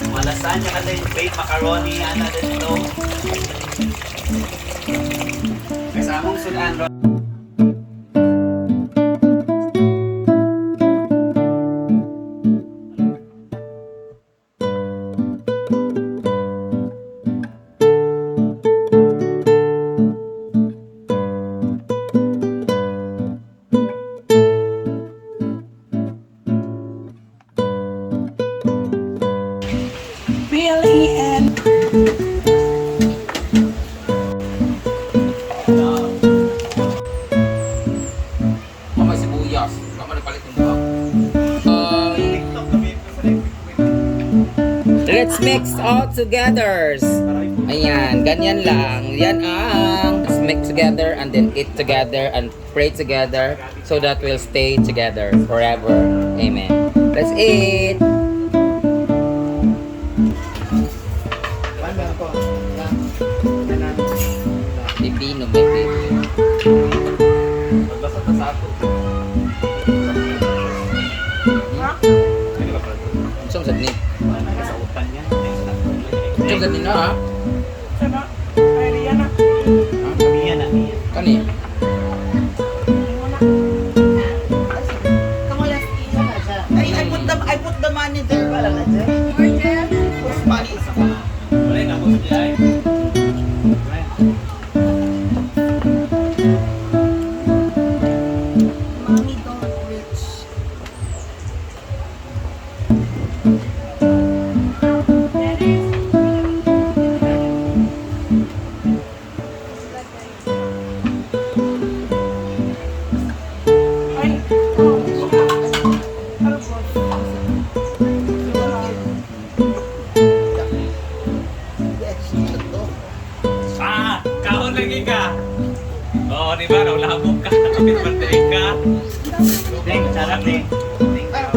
Malasanya ka din, baked macaroni, ana din ito. Kasamang sudan, Billy and Mama sibuyas. Mama nagpalit ng buhok. Let's mix all together. Ayan, ganyan lang. Yan ang let's mix together and then eat together and pray together so that we'll stay together forever. Amen. Let's eat. Pipino, may pipino. Magbasa na sa ako. Saan sa ni? Sa utan niya. Saan sa ni na ha? sama Ariana. Kamiyan na. Kani? I put the money there pala na dyan. Put money is Wala na po siya ay. money don't reach. Ay, Kaon lagi ka. Oo, di ba? Naulabog ka. Kapit birthday ka. Ding, sarap ding. Ding, pero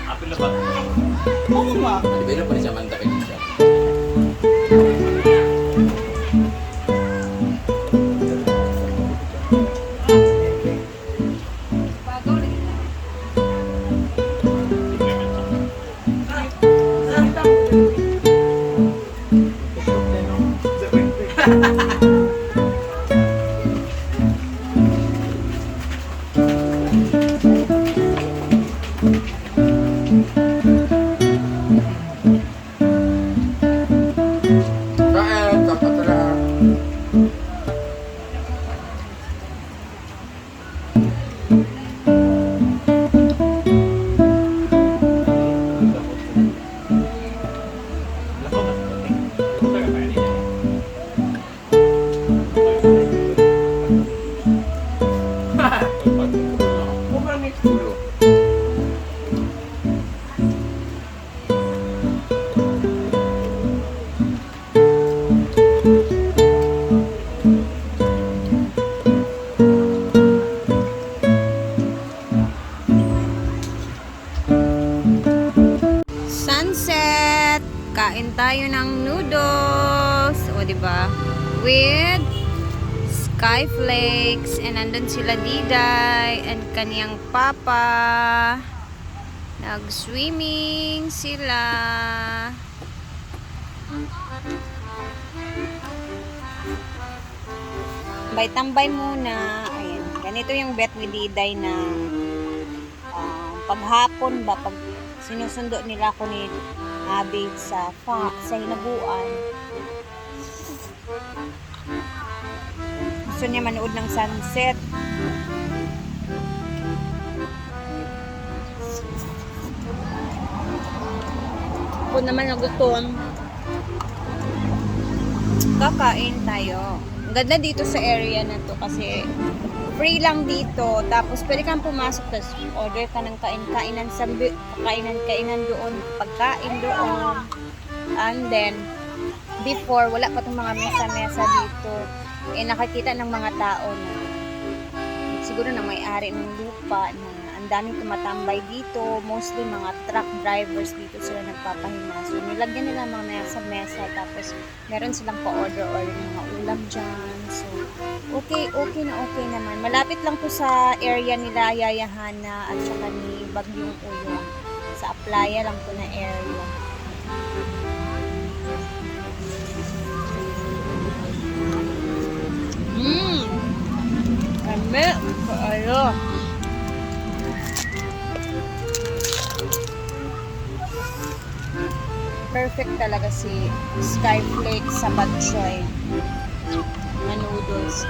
Apil na ba? oo nga. Di ba pa rin siya mantakin siya? Kain, kapatala. Sunset! Kain tayo ng noodles. O, diba? With sky flakes. And nandun sila Diday and kaniyang papa. Nag-swimming sila. Tambay-tambay muna. Ayan. Ganito yung bet with Diday na paghapon ba, pag sinusundo nila ako ni Abby sa hinaguan. Gusto niya manood ng sunset. Ako naman nagutom. Kakain tayo. Ang ganda dito sa area na to kasi free lang dito. Tapos pwede kang pumasok tapos order ka ng kain-kainan sa kainan doon, pagkain doon. And then before, wala pa itong mga mesa-mesa dito. Eh, nakakita ng mga tao na siguro na may-ari ng lupa na ang daming tumatambay dito. Mostly mga truck drivers dito sila nagpapahinga. So, nilagyan nila mga mesa-mesa. Tapos, meron silang pa-order or mga ulam dyan. So, okay naman. Malapit lang po sa area nila Yayahana at saka ni Bagyong Uyong. Sa Aplaya lang po na area. Kami, kayo. Perfect talaga si Skyflake sa bok choy na noodles.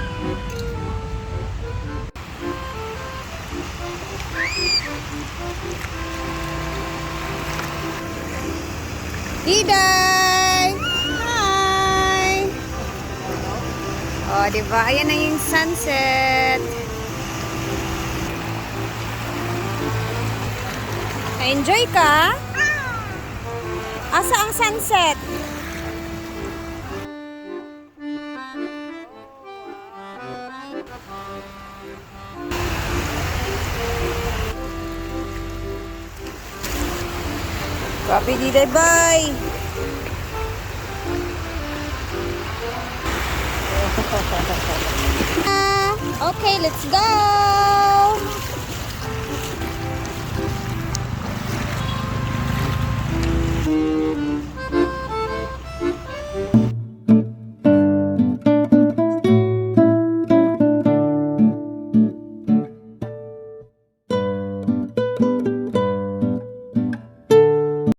Diday! Hi! Oh, diba? Ayan na yung sunset. Na-enjoy ka? Asa ang sunset? Copy Diday, bye! Okay, let's go!